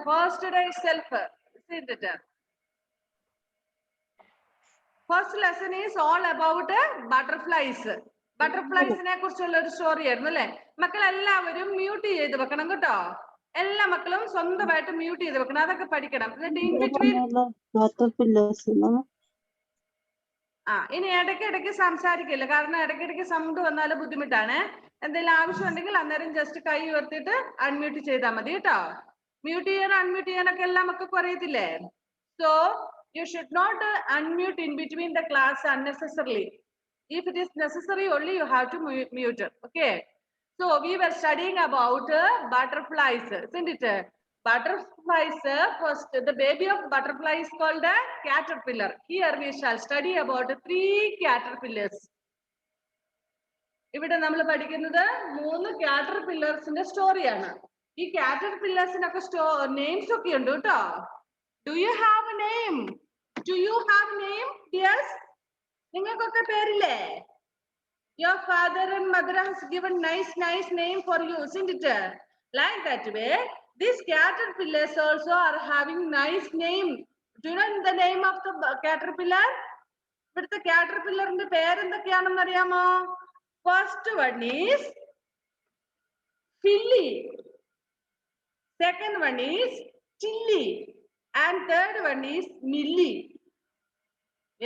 first day itself. Isn't it? First lesson is all about butterflies. ബട്ടർഫ്ലൈസിനെ കുറിച്ചുള്ള ഒരു story ആയിരുന്നു അല്ലെ? മക്കൾ എല്ലാവരും മ്യൂട്ട് ചെയ്ത് വെക്കണം കേട്ടോ. എല്ലാ മക്കളും സ്വന്തമായിട്ട് മ്യൂട്ട് ചെയ്ത് വെക്കണം. അതൊക്കെ പഠിക്കണം. ഇനി ഇടയ്ക്കിടയ്ക്ക് സംസാരിക്കില്ല, കാരണം ഇടയ്ക്കിടയ്ക്ക് സൗണ്ട് വന്നാൽ ബുദ്ധിമുട്ടാണ്. എന്തെങ്കിലും ആവശ്യം ഉണ്ടെങ്കിൽ അന്നേരം ജസ്റ്റ് കൈ ഉയർത്തിയിട്ട് അൺമ്യൂട്ട് ചെയ്താൽ മതി കേട്ടോ. മ്യൂട്ട് ചെയ്യാനും അൺമ്യൂട്ട് ചെയ്യാനൊക്കെ എല്ലാ മക്കൾക്കും അറിയത്തില്ലേ? So you should not unmute in between the class unnecessarily. If it is necessary, only you have to mute. Okay. So we were studying about butterflies, isn't it? Butterflies, first the baby of butterfly is called a caterpillar. Here we shall study about 3 caterpillars. ഇവിടെ നമ്മൾ പഠിക്കുന്നത് 3 caterpillars സ്റ്റോറിയാണ്. ഈ caterpillars-നൊക്കെ names ഒക്കെ ഉണ്ട് കേട്ടോ. Do you have a name? Do you have a name? Yes. നിങ്ങൾക്കൊക്കെ പേരില്ലേ? Your father and mother has given nice name for you, isn't it? Like that way, these caterpillars also are having nice name. Do you know the name of the caterpillar? ഇവിടുത്തെ caterpillar-ന്റെ പേരെന്തൊക്കെയാണെന്ന് അറിയാമോ? First one is Philly. Second one is Tilly. And third one is Millie.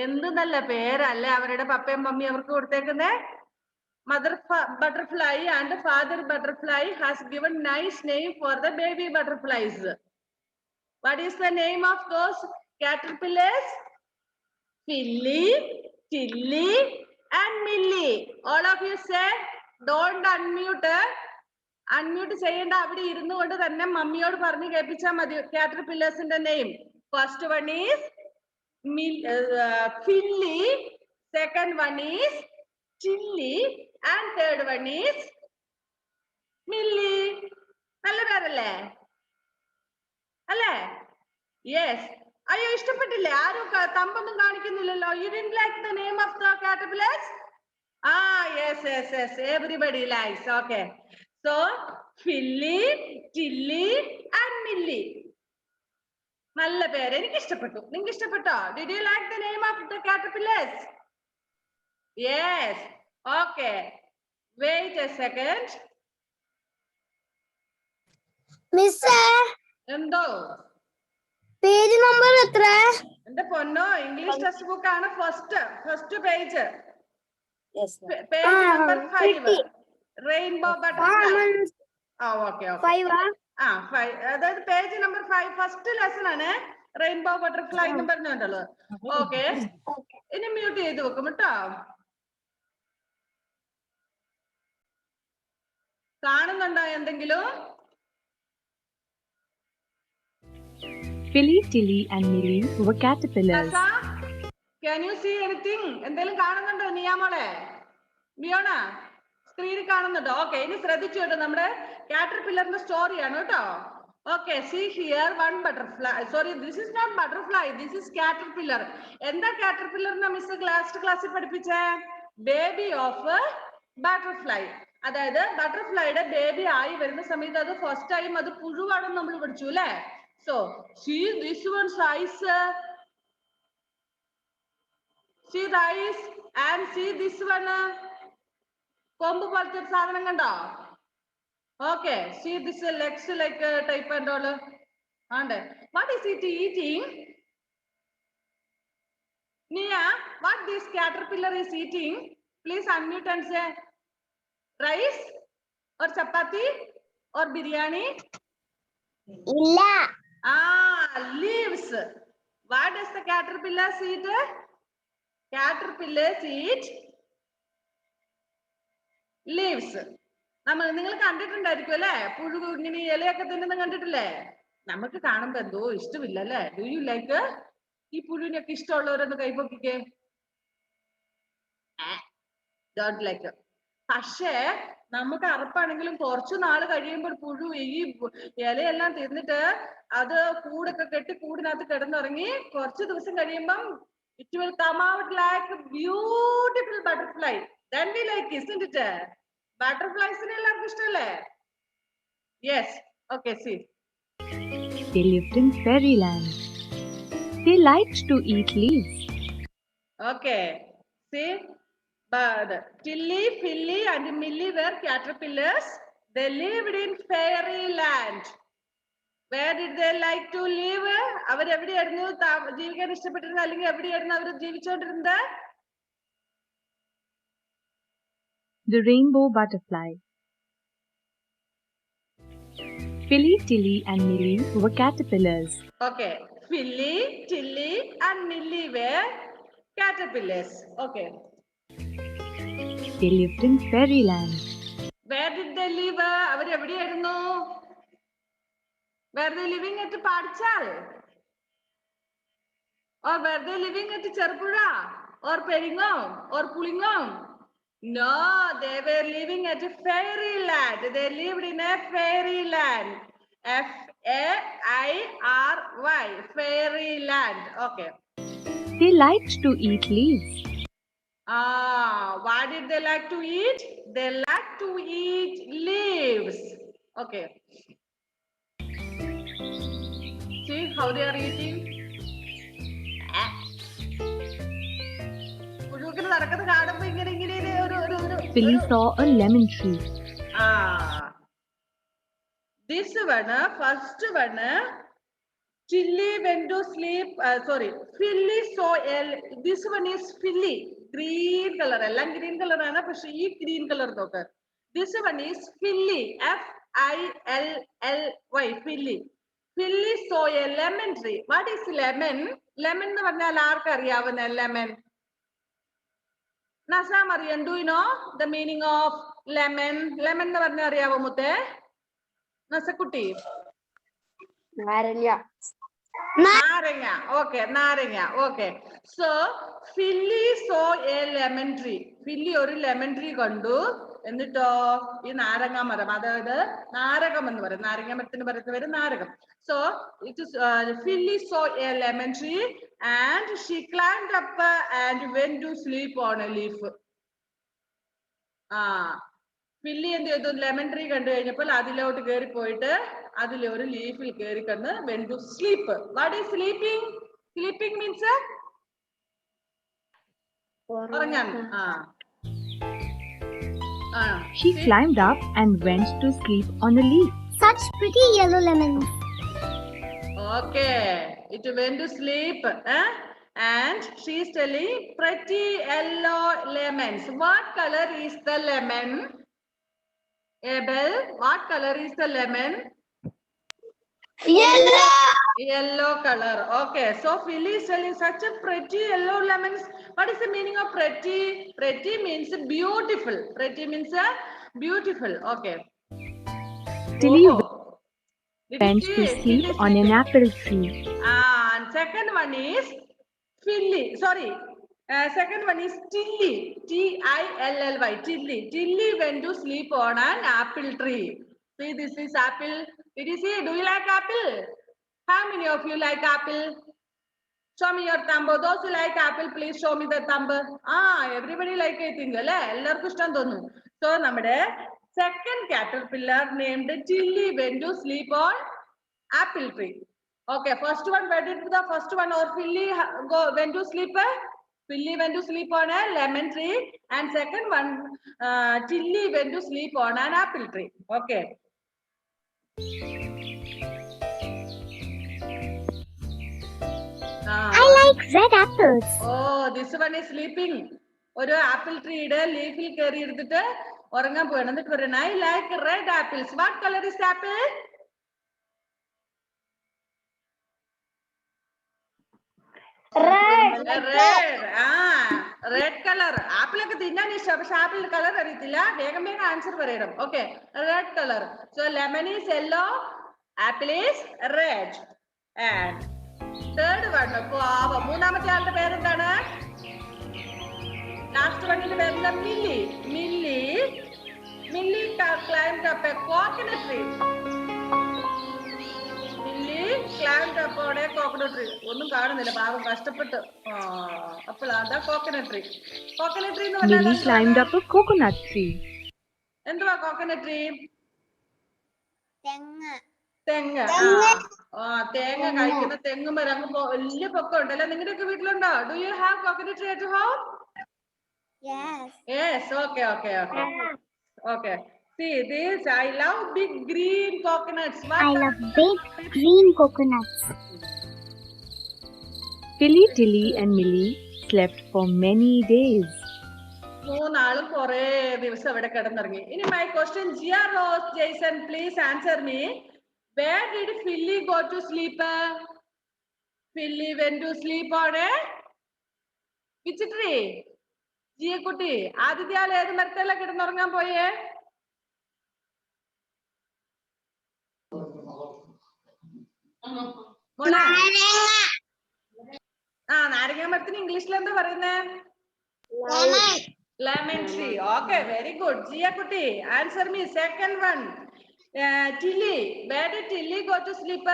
എന്ത് നല്ല പേരല്ലേ അവരുടെ പപ്പയും mummy അവർക്ക് കൊടുത്തേക്കുന്നേ. Mother butterfly and father butterfly has given nice name for the baby butterflies. What is the name of those caterpillars? Philly, Tilly and Millie. All of you say, don't unmute. Unmute ചെയ്യേണ്ട, അവിടെ ഇരുന്നു കൊണ്ട് തന്നെ മമ്മിയോട് പറഞ്ഞ് കേൾപ്പിച്ചാൽ മതി caterpillars-ന്റെ name. First one is Philly, second one is Tilly and third one is Millie. നല്ല പേരല്ലേ? അല്ലേ? Yes. അയ്യോ ഇഷ്ടപ്പെട്ടില്ലേ? ആരും തമ്പൊന്നും കാണിക്കുന്നില്ലല്ലോ. You didn't like the name of the caterpillars? Yes. Everybody likes. Okay. So Philly, Tilly and Millie. നല്ല പേര്, എനിക്ക് ഇഷ്ടപ്പെട്ടു. നിങ്ങൾക്ക് ഇഷ്ടപ്പെട്ടോ? Did you like the name of the caterpillars? Yes. Okay. Wait a second. Miss, എന്തോ page number എത്ര? എന്റെ പൊന്നോ, ഇംഗ്ലീഷ് ടെക്സ്റ്റ് ബുക്ക് ആണ് first page. Page number 5. Rainbow butterfly. Okay. 5. അതായത് പേജ് നമ്പർ 5 ഫസ്റ്റ് ലെസൺ ആണ്. റെയിൻബോ ബട്ടർഫ്ലൈ എന്ന് പറഞ്ഞുണ്ടല്ലോ. Okay. ഇനി mute ചെയ്ത് വെക്കും കേട്ടോ. കാണുന്നുണ്ടോ എന്തെങ്കിലും? Philly, Tilly and Millie were caterpillars. Can you see anything? എന്തെങ്കിലും കാണുന്നുണ്ടോ നിയാമോളെ? മിയോണ സ്ക്രീനിൽ കാണുന്നുണ്ടോ? ഓക്കെ. ഇനി ശ്രദ്ധിച്ചു കേട്ടോ, നമ്മുടെ കാറ്റർപില്ലറിന്റെ സ്റ്റോറിയാണ് കേട്ടോ. Okay. See here one butterfly. Sorry, this is not butterfly. This is caterpillar. എന്താ caterpillar എന്ന് മിസ് ലാസ്റ്റ് ക്ലാസ്സിൽ പഠിപ്പിച്ചേ? Baby of butterfly. അതായത് ബട്ടർഫ്ലൈയുടെ ബേബി ആയി വരുന്ന സമയത്ത് അത് ഫസ്റ്റ് ടൈം അത് പുഴുവാണെന്ന് നമ്മൾ പഠിച്ചു അല്ലേ? So see this one's eyes. See the eyes and see this one. കൊമ്പ് പോലത്തെ ഒരു സാധനം കണ്ടോ? Okay. See this legs like type and all. ആണ്ട്. What is it eating? Nia, what this caterpillar is eating? Please unmute and say rice or chapati or biryani? ഇല്ല. Leaves. What does the caterpillars eat? Caterpillars eat leaves. നിങ്ങൾ കണ്ടിട്ടുണ്ടായിരിക്കും അല്ലെ? പുഴു ഇങ്ങനെ ഇലയൊക്കെ തിന്നുന്ന കണ്ടിട്ടില്ലേ? നമുക്ക് കാണുമ്പോ എന്തോ ഇഷ്ടമില്ല അല്ലെ? Do you like? ഈ പുഴുവിനൊക്കെ ഇഷ്ടമുള്ളവരൊന്ന് കൈപ്പൊക്കിക്കേ. Don't like. പക്ഷേ നമുക്ക് അറപ്പാണെങ്കിലും കുറച്ചു നാള് കഴിയുമ്പോൾ പുഴു ഈ ഇലയെല്ലാം തിന്നിട്ട് അത് കൂടൊക്കെ കെട്ടി കൂടിനകത്ത് കിടന്നുറങ്ങി കുറച്ചു ദിവസം കഴിയുമ്പം it will come out like a beautiful butterfly. Then we like, isn't it? Butterflies ne ellarkum ishtale? Yes. Okay, see. They lived in fairyland. They liked to eat leaves. Okay. See, but Tilly, Philly, and Millie were caterpillars. They lived in fairyland. Where did they like to live? അവരെവിടെയായിരുന്നു ജീവിക്കാൻ ഇഷ്ടപ്പെട്ടിരുന്നത് അല്ലെങ്കിൽ എവിടെയായിരുന്നു അവർ ജീവിച്ചുകൊണ്ടിരുന്നത്? The rainbow butterfly. Philly, Tilly, and Millie were caterpillars. Okay. Philly, Tilly, and Millie were caterpillars. Okay. They lived in fairyland. Where did they live? അവരെവിടെയായിരുന്നു? Were they living at Padchal? Or were they living at Cherpura? Or Peringam? Or Pulingam? No, they were living at a fairyland. They lived in a fairyland. F-A-I-R-Y. Fairyland. Okay. They liked to eat leaves. What did they like to eat? They like to eat leaves. Okay. See how they are eating? പുഴുക്കള് നടക്കുന്നത് കാണുമ്പോ ഇങ്ങനെ ഇങ്ങനെ Philly saw a lemon tree. This one, first one, Tilly went to sleep. Sorry, Philly saw this one is Philly. Green color. എല്ലാം green color ആണ്. പക്ഷെ ഈ green color നോക്ക്. This one is Philly. F-I-L-L-Y. Philly. Philly saw a lemon tree. What is lemon? Lemon എന്ന് പറഞ്ഞാൽ ആർക്കറിയാവുന്ന lemon? Nasa Marian, do you know the meaning of lemon? Lemon എന്ന് പറഞ്ഞാൽ അറിയാവോ മുത്തേ? നസക്കുട്ടി. നാരങ്ങ. Naranga. Okay, naranga. Okay. So, Philly saw a lemon tree. Philly ഒരു lemon tree കണ്ടു. എന്നിട്ടോ ഈ നാരങ്ങ മരം, അതായത് നാരകം എന്ന് പറയും. നാരങ്ങ മരത്തിന് പറയുന്ന പേര് നാരകം. So, it is Philly saw a lemon tree and she climbed up and went to sleep on a leaf. Filly എന്ത് ചെയ്തു? ലെമൺ ട്രീ കണ്ടു കഴിഞ്ഞപ്പോൾ അതിലോട്ട് കയറി പോയിട്ട് അതിലെ ഒരു ലീഫിൽ കയറി കണ്ട് went to sleep. What is sleeping? Sleeping means ഉറങ്ങാൻ. She climbed up and went to sleep on a leaf. Such pretty yellow lemons. Okay, it went to sleep. And she is telling pretty yellow lemons. What color is the lemon? Abel, what color is the lemon? Yellow. Yellow color. Okay, so Philly is telling such a pretty yellow lemons. What is the meaning of pretty? Pretty means beautiful. Pretty means beautiful. Okay. Tilly Oh. went to sleep on an apple tree. And second one is Philly. Sorry. Second one is Tilly. T-I-L-L-Y. Tilly. Tilly went to sleep on an apple tree. See, this is apple. Did you see? Do you like apple? How many of you like apple? Show me your thumb. Those who like apple, please show me the thumb. Everybody like I think. എല്ലാവർക്കും ഇഷ്ടം തോന്നുന്നു. So, നമ്മുടെ second caterpillar named Tilly went to sleep on apple tree. Okay, first one, where did the first one or Philly went to sleep? Philly went to sleep on a lemon tree, and second one, Tilly went to sleep on an apple tree. Okay. I like red apples. Oh, this one is sleeping. ഒരു apple ട്രീയുടെ ലീഫിൽ കയറി എടുത്തിട്ട് ഉറങ്ങാൻ പോവാണ്. എന്നിട്ട് പറയുന്നത് I like red apples. What color is apple? Red. Red colour. ആപ്പിളൊക്കെ തിന്നാൻ ഇഷ്ടം, പക്ഷെ ആപ്പിളിന്റെ കളർ അറിയത്തില്ല. വേഗം വേഗം ആൻസർ പറയണം. Okay, red colour. So lemon is yellow, apple is red. And third one, മൂന്നാമത്തെ ആളുടെ പേരെന്താണ്? ലാസ്റ്റ് വണ്ണിന്റെ പേരെന്താ? Milli. Milli climbed up a coconut tree. Climbed up on a coconut tree. ഒന്നും കാണുന്നില്ല, പാവം കഷ്ടപ്പെട്ട്. അപ്പോൾ അതാ കോക്കനട്ട് ട്രീ. കോക്കനട്ട് ട്രീ എന്ന് Millie climbed up a coconut tree. എന്തുവാ കോക്കനട്ട് ട്രീ? തെങ്ങ്. തെങ്ങ് തേങ്ങ കഴിക്കുന്ന തെങ്ങുമരം അങ്ങ് വലിയ പൊക്കം ഉണ്ടല്ലോ. നിങ്ങളുടെയൊക്കെ വീട്ടിലുണ്ടോ? Do you have coconut tree at home? Yes. Okay. See this. I love big green coconuts. I love big green coconuts. Tilly, Tilly, and Millie slept for many days. മൂന്നാളും കുറെ ദിവസം അവിടെ കിടന്നിറങ്ങി. ഇനി my question, Gia, Rose, Jason, please answer me. Where did Philly go to sleep? Philly went to sleep on a which tree? Gia കുട്ടി, ആദിത്യാൽ ഏത് മരത്തിലാ കിടന്നുറങ്ങാൻ പോയേ? നാരങ്ങ മരത്തിന് ഇംഗ്ലീഷിൽ എന്താ പറയുന്നേ? lemon tree. Okay, very good. Gia kutti, answer me. Second one, Tilly, where did Tilly go to sleep?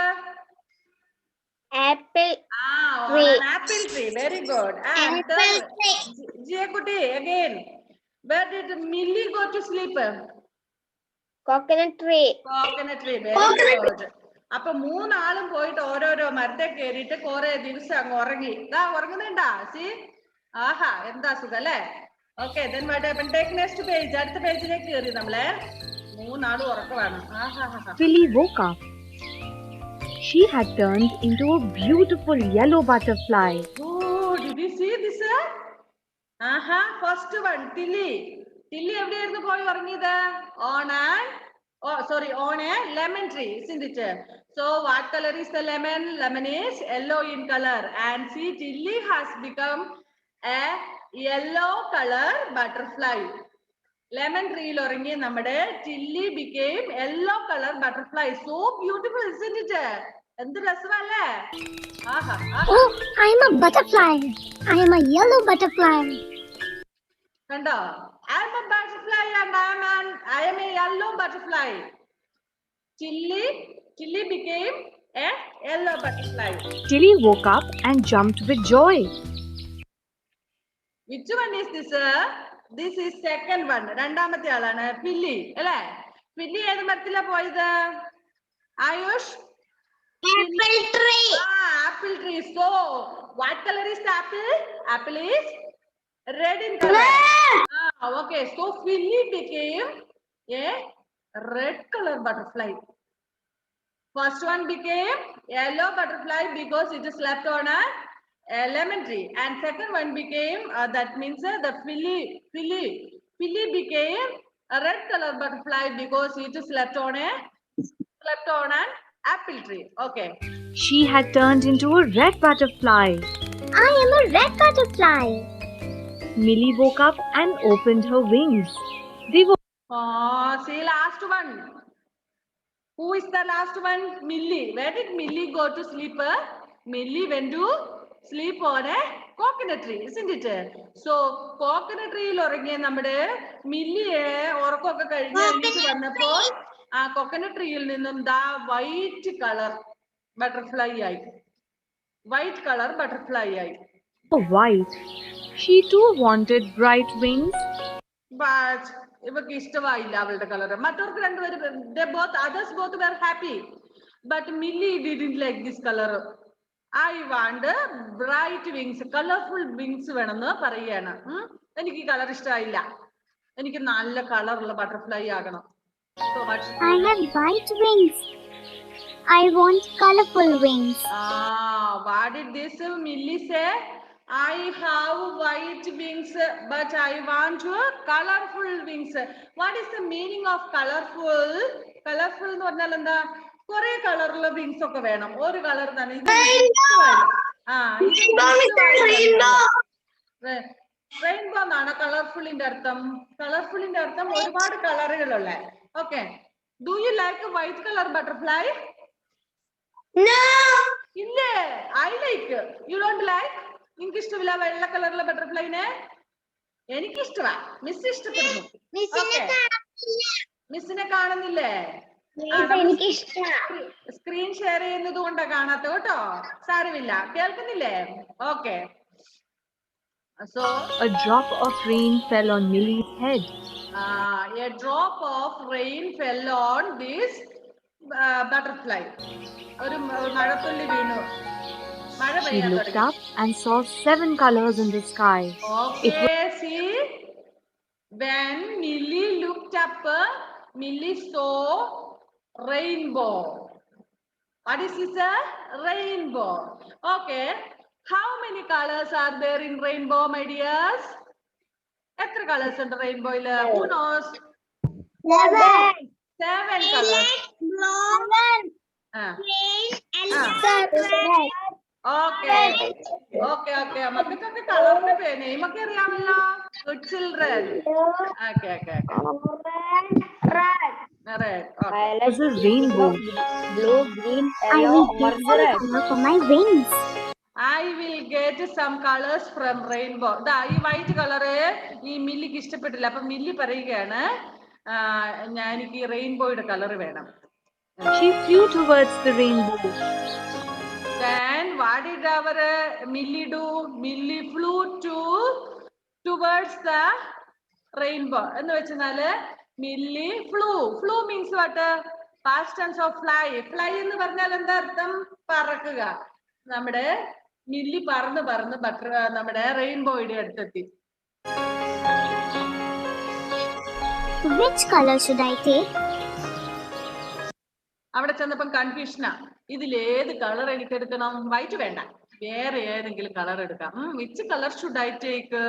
Apple On an apple tree. Very good. And third, Gia kutti, again, where did Millie go to sleep? coconut tree. Coconut tree. Very good. അപ്പൊ മൂന്നാളും പോയിട്ട് ഓരോരോ മരത്തെ കയറിയിട്ട് കുറെ ദിവസം അങ്ങ് ഉറങ്ങി. ഉറങ്ങുന്നുണ്ടാ? സി, ആഹാ, എന്താ സുഖം അല്ലേ? Okay, then what happened? Take next page. അടുത്ത പേജിലേക്ക് കയറി നമ്മളെ. മൂന്നാളും ഉറക്കമാണ്. Philly woke up. She had turned into a beautiful yellow butterfly. Oh, did you see this? First one, Tilly. Tilly എവിടെയായിരുന്നു പോയി ഉറങ്ങിയത്? On a lemon tree, isn't it? So what color is the lemon? Lemon is yellow in color. And see, Tilly has become a yellow color butterfly. Lemon tree il orangi nammade Tilly became yellow color butterfly. So beautiful, isn't it? Endu rasavalle? Oh, I'm a butterfly. I am a yellow butterfly. Kando, I am a butterfly and I am a yellow butterfly. Tilly became a yellow butterfly. Tilly woke up and jumped with joy. Which one is this? This is second one. രണ്ടാമത്തെ ആളാണ് Philly, അല്ലേ? Philly ഏത് മരത്തിലാ പോയത്? Ayush? Apple tree. Apple tree. So, what color is the apple? Apple is red in color. Okay. So, Philly became a red color butterfly. First one became yellow butterfly because it slept on a lemon tree, and second one became that means the Philly became a red color butterfly because it slept on an apple tree. Okay. She had turned into a red butterfly. I am a red butterfly. Millie woke up and opened her wings. They were See, last one. Who is the last one? Millie. Where did Millie go to sleep? Millie went to sleep on a coconut tree, isn't it? So, coconut tree il orangiya nammade Millie orakokke kazhinju eneetu vannappol coconut tree il ninnum da white color butterfly aayi. White color butterfly aayi. white. She too wanted bright wings. But ഇവർക്ക് ഇഷ്ടമായില്ല അവളുടെ colour. മറ്റവർക്ക് രണ്ടുപേരും others both were happy, but Millie didn't like this color. I want bright wings, colorful wings വേണമെന്ന് പറയുകയാണ്. എനിക്ക് ഈ colour ഇഷ്ടമായില്ല, എനിക്ക് നല്ല കളറുള്ള ബട്ടർഫ്ലൈ ആകണം. So much. I have white wings. I want colorful wings. What did this Millie say? I have white wings, but I want colorful wings. What is the meaning of colorful? Colorful എന്ന് പറഞ്ഞാൽ എന്താ? കുറെ കളറുള്ള wings ഒക്കെ വേണം. ഒരു colour തന്നെ. Rainbow എന്നാണ് കളർഫുള്ളിന്റെ അർത്ഥം. കളർഫുള്ളിന്റെ അർത്ഥം ഒരുപാട് കളറുകളുള്ള. Okay. Do you like white colour butterfly? ഇല്ലേ? I like. You don't like? നിങ്ങൾക്ക് ഇഷ്ടമില്ല വെള്ള കളറുള്ള ബട്ടർഫ്ലൈനെ? എനിക്ക് ഇഷ്ടമാ. മിസ് ഇഷ്ടപ്പെടുന്നു. മിസ്സിനെ കാണുന്നില്ലേ? സ്ക്രീൻ ഷെയർ ചെയ്യുന്നത് കൊണ്ടാ കാണാത്ത കേട്ടോ. സാരമില്ല, കേൾക്കുന്നില്ലേ? Okay. So a drop of rain fell on Millie's head. A drop of rain fell on this butterfly. ഒരു മഴത്തുള്ളി വീണു. മഴ She പെയ്യാൻ looked തുടങ്ങി. up and saw 7 colors in the sky. Okay, see, when Millie looked up, Millie saw rainbow. What is this? Rainbow. Okay. How many colors are there in rainbow, my dears? എത്ര colours ഉണ്ട് റെയിൻബോയിൽ? Who knows? 7 colors. Okay okay okay. മക്കൾക്കൊക്കെ കളറിന്റെ നെയിമൊക്കെ അറിയാമല്ലോ. Good children. Okay okay okay. Right. Okay. It was a rainbow. Blue, green, I yellow, will get orange, some red. color for my wings. I will get some colors from rainbow. ദാ ഈ white colour ഈ മില്ലിക്ക് ഇഷ്ടപ്പെട്ടില്ല. അപ്പൊ milli പറയുകയാണ് എനിക്ക് ഈ റെയിൻബോയുടെ colour വേണം. She flew towards the rainbow. Then what did our Millie do? Millie flew towards the rainbow. എന്ന് വെച്ചാല് milli flew means what? Past tense of fly. Fly എന്ന് പറഞ്ഞാൽ എന്താ അർത്ഥം? പറക്കുക. നമ്മുടെ മില്ലി പറന്ന് നമ്മുടെ റെയിൻബോയുടെ അടുത്തെത്തി. Which color should I take? അവിടെ ചെന്നപ്പം കൺഫ്യൂഷനാ. ഇതിലേത് കളർ എനിക്ക് എടുക്കണം? വൈറ്റ് വേണ്ട, വേറെ ഏതെങ്കിലും കളർ എടുക്കാം. Which colour should I take?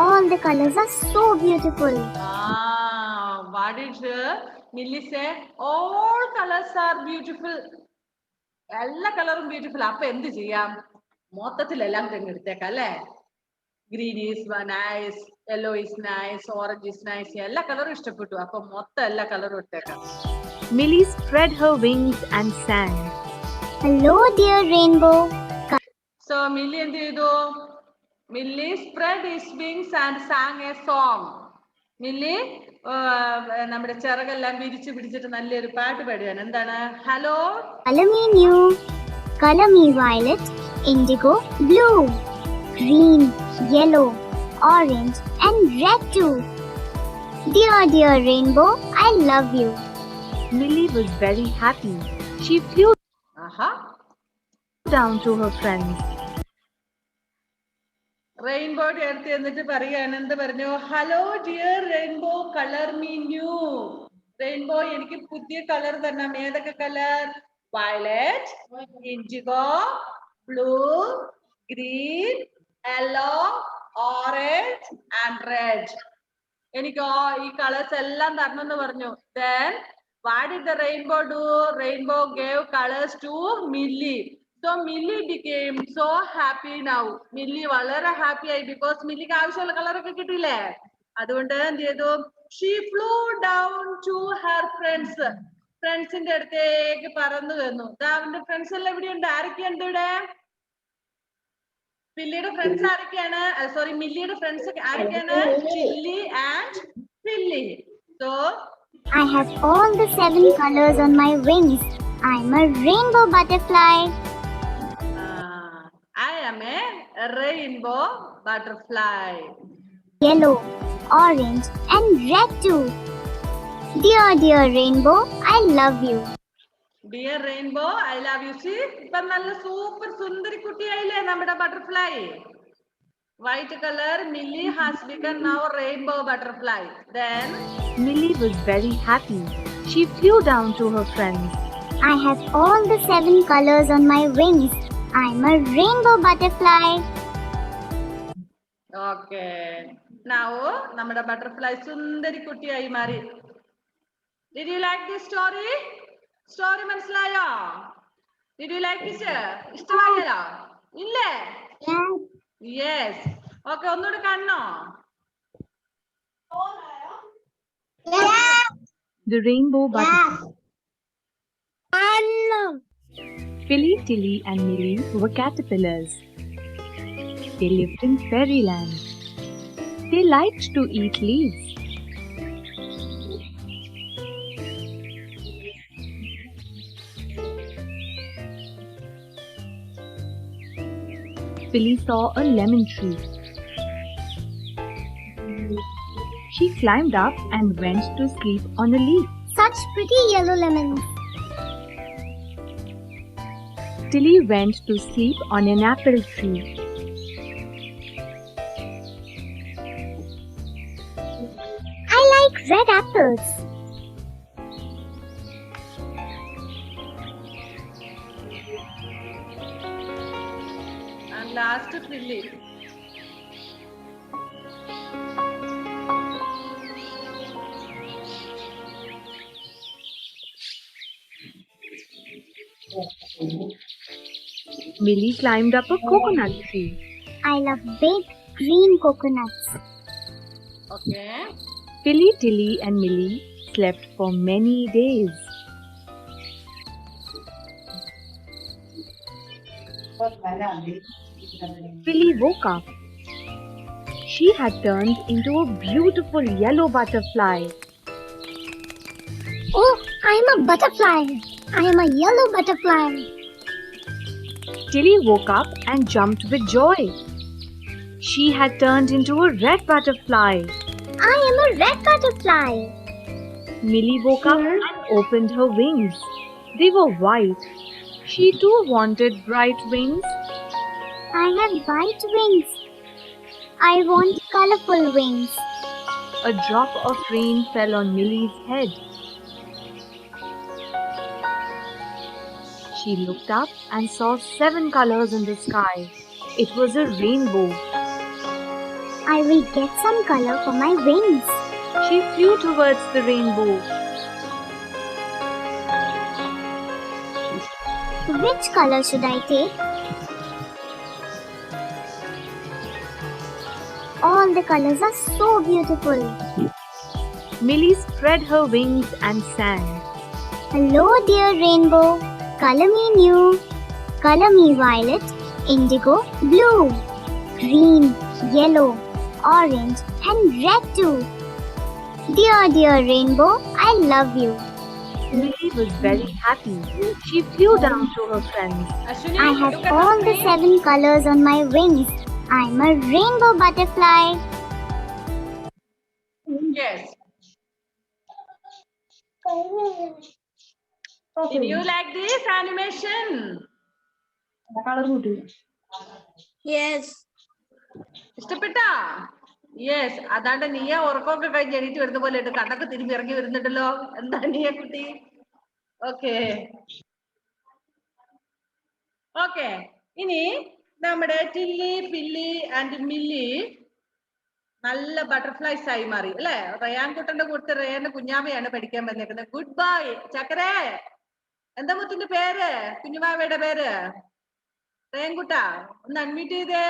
All the colors are so beautiful. What did Millie say? All colors are beautiful. എല്ലാ കളറും ബ്യൂട്ടിഫുൾ. അപ്പൊ എന്ത് ചെയ്യാം? മൊത്തത്തിലെല്ലാം തെരഞ്ഞെടുത്തേക്കാം അല്ലേ? Green is nice, yellow is nice, orange is nice. എല്ലാ കളറും ഇഷ്ടപ്പെട്ടു. അപ്പൊ മൊത്തം എല്ലാ കളറും എടുത്തേക്കാം. Millie spread her wings and sang. Hello, dear rainbow. So Millie എന്ത് ചെയ്തു? Millie spread his wings and sang a song. Millie നമ്മുടെ ചിറകെല്ലാം വിരിച്ചു പിടിച്ചിട്ട് നല്ലൊരു പാട്ട് പാടുകയാണ്. എന്താണ്? Hello. Color me new. Color me violet, indigo, blue, green, yellow, orange, and red too. Dear, dear rainbow, I love you. Millie was very happy. She flew Aaha. down to her friends. റെയിൻബോയുടെ അടുത്ത് എന്നിട്ട് പറയുകയാണ്. എന്ത് പറഞ്ഞു? Hello dear rainbow, colour me new. Rainbow എനിക്ക് പുതിയ colour തരണം. ഏതൊക്കെ colour? Violet, IndiGo, blue, green, yellow, orange and red. എനിക്ക് ഈ കളേഴ്സ് എല്ലാം തരണം എന്ന് പറഞ്ഞു. Then what did the rainbow do? Rainbow gave colors to Millie. So Millie became so happy now. Millie വളരെ ഹാപ്പി ആയി. ബിക്കോസ് മില്ലിക്ക് ആവശ്യമുള്ള കളറൊക്കെ കിട്ടിയില്ലേ? അതുകൊണ്ട് എന്ത് ചെയ്തു? She flew down to her friends. ഫ്രണ്ട്സിന്റെ അടുത്തേക്ക് പറന്നു വന്നു. അവന്റെ ഫ്രണ്ട്സ് എല്ലാം എവിടെയുണ്ട്? ആരൊക്കെയുണ്ട് ഇവിടെ? മില്ലിയുടെ ഫ്രണ്ട്സ് ആരൊക്കെയാണ്? സോറി, മില്ലിയുടെ ഫ്രണ്ട്സ് ആരൊക്കെയാണ്? Chilli and pilly. So I have all the 7 colors on my wings. I'm a rainbow butterfly. I am a rainbow butterfly. Yellow, orange, and red too. Dear, dear rainbow, I love you. Dear rainbow, I love you. See, ഇപ്പൊ നല്ല super സുന്ദരി കുട്ടിയായില്ലേ നമ്മുടെ butterfly? White colour. Millie has become now rainbow butterfly. Then Millie was very happy. She flew down to her friends. I have all the 7 colors on my wings. I'm a rainbow butterfly. okay. Now നമ്മുടെ butterfly സുന്ദരി കുട്ടിയായി മാറി. Did you like this story? Story മനസ്സിലായോ? Did you like it? ഇഷ്ടമായോ? ഇല്ലേ? Yes. Okay, ഒന്നുകൂടെ കാണണോ? The rainbow butterfly. Philly, Tilly, and Millie were caterpillars. They lived in fairyland. They liked to eat leaves. Philly saw a lemon tree. She climbed up and went to sleep on a leaf. Such pretty yellow lemons. Tilly went to sleep on an apple tree. I like red apples. And last Philly. Millie climbed up a coconut tree. I love big green coconuts. Okay. Philly, Tilly and Millie slept for many days. Philly woke up. She had turned into a beautiful yellow butterfly. Oh, I am a butterfly. I am a yellow butterfly. Tilly woke up and jumped with joy. She had turned into a red butterfly. I am a red butterfly. Millie woke up and opened her wings. They were white. She too wanted bright wings. I have white wings. I want colorful wings. A drop of rain fell on Millie's head. She looked up and saw 7 colors in the sky. It was a rainbow. I will get some color for my wings. She flew towards the rainbow. Which color should I take? All the colors are so beautiful. Millie spread her wings and sang. Hello, dear rainbow. Color me new. Color me violet, indigo, blue, green, yellow, orange, and red too. Dear, dear rainbow, I love you. Millie was very happy. She flew down to her friends. Ashwini, I have look at all the screen. 7 colors on my wings. I'm a rainbow butterfly. Yes. Did you like this animation? Yes. ഇഷ്ടപ്പെട്ടാ? Yes, അതാണ്ട് നീയ ഉറക്കമൊക്കെ കഴിഞ്ഞ് എണീറ്റ് വരുന്ന പോലെ ഉണ്ട്. കണ്ണൊക്കെ തിരുമ്പി ഇറങ്ങി വരുന്നുണ്ടല്ലോ. എന്താ നീയ കുട്ടി? Okay okay. ഇനി നമ്മുടെ ടില്ലി, ഫില്ലി ആൻഡ് മില്ലി നല്ല ബട്ടർഫ്ലൈസ് ആയി മാറി അല്ലെ? റയാൻകുട്ടന്റെ കൂട്ടത്തിൽ റയാന്റെ കുഞ്ഞാമയാണ് പഠിക്കാൻ വന്നേക്കുന്നത്. ഗുഡ് ബൈ ചക്കരേ. എന്താ മുത്തിന്റെ പേര്? കുഞ്ഞുമാവയുടെ പേര്? റയാൻകുട്ട ഒന്ന് അൺമ്യൂട്ട് ചെയ്തേ.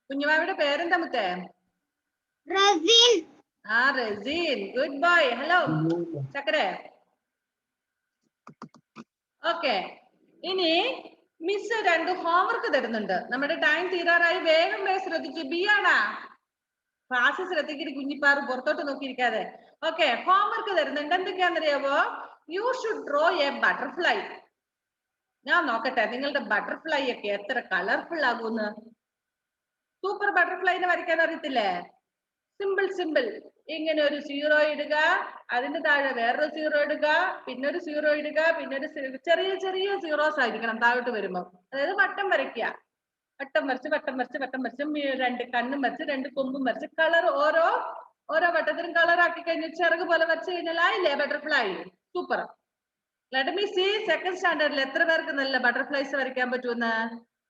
കുഞ്ഞുമാവയുടെ പേരെന്താ മുത്തേ? Razin. ആ റസീൻ. Good bye. ഹലോ ചക്കരേ. ഓക്കെ. ഇനി മിസ് 2 ഹോംവർക്ക് തരുന്നുണ്ട്. നമ്മുടെ ടൈം തീരാറായി. വേഗം വേഗം ശ്രദ്ധിച്ചു. ബിയാണാ ക്ലാസ് ശ്രദ്ധിക്കരുത് കുഞ്ഞിപ്പാറ്, പുറത്തോട്ട് നോക്കിയിരിക്കാതെ. ഓക്കെ, ഹോംവർക്ക് തരുന്നുണ്ട്. എന്തൊക്കെയാണെന്നറിയാവോ? You should draw a butterfly. ഞാൻ നോക്കട്ടെ നിങ്ങളുടെ ബട്ടർഫ്ലൈ ഒക്കെ എത്ര കളർഫുൾ ആകുമെന്ന്. സൂപ്പർ ബട്ടർഫ്ലൈനെ വരയ്ക്കാൻ അറിയത്തില്ലേ? Simple simple. ഇങ്ങനെ ഒരു 0 ഇടുക, അതിന്റെ താഴെ വേറൊരു 0 ഇടുക, പിന്നെ ഒരു 0 ഇടുക, പിന്നെ ഒരു ചെറിയ ചെറിയ സീറോസ് ആയിരിക്കണം താഴോട്ട് വരുമ്പോൾ. അതായത് വട്ടം വരയ്ക്കുക. വട്ടം വരച്ച് വട്ടം വരച്ച് വട്ടം വരച്ച് 2 കണ്ണും വരച്ച് 2 കൊമ്പും വരച്ച് കളർ ഓരോ വട്ടത്തിലും കളർ ആക്കി കഴിഞ്ഞാൽ ചിറക് പോലെ വരച്ച് കഴിഞ്ഞാൽ ആയില്ലേ butterfly? Super. Let me see second സ്റ്റാൻഡേർഡിൽ എത്ര പേർക്ക് നല്ല ബട്ടർഫ്ലൈസ് വരയ്ക്കാൻ പറ്റുമെന്ന്.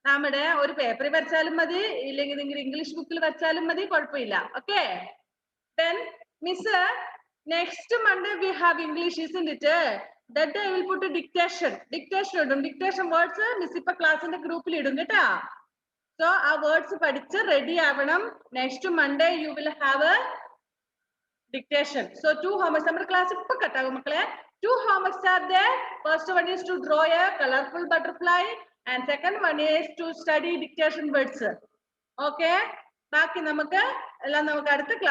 നമ്മുടെ ഒരു പേപ്പറിൽ വരച്ചാലും മതി, ഇല്ലെങ്കിൽ നിങ്ങൾ ഇംഗ്ലീഷ് ബുക്കിൽ വരച്ചാലും മതി, കുഴപ്പമില്ല. Okay. Then Miss, next Monday we have English, isn't it? That day I will put a dictation. Dictation words Miss ipa class in the group il idum ketta. So our words പഠിച്ച് ready ആവണം. Next Monday you will have a dictation. So 2 homeworks നമ്മുടെ class ഇപ്പോ കട്ടാകും മക്കളെ. 2 homeworks are there. First one is to draw a colorful butterfly and second one is to study dictation words. Okay. ബാക്കി നമുക്ക് അടുത്ത class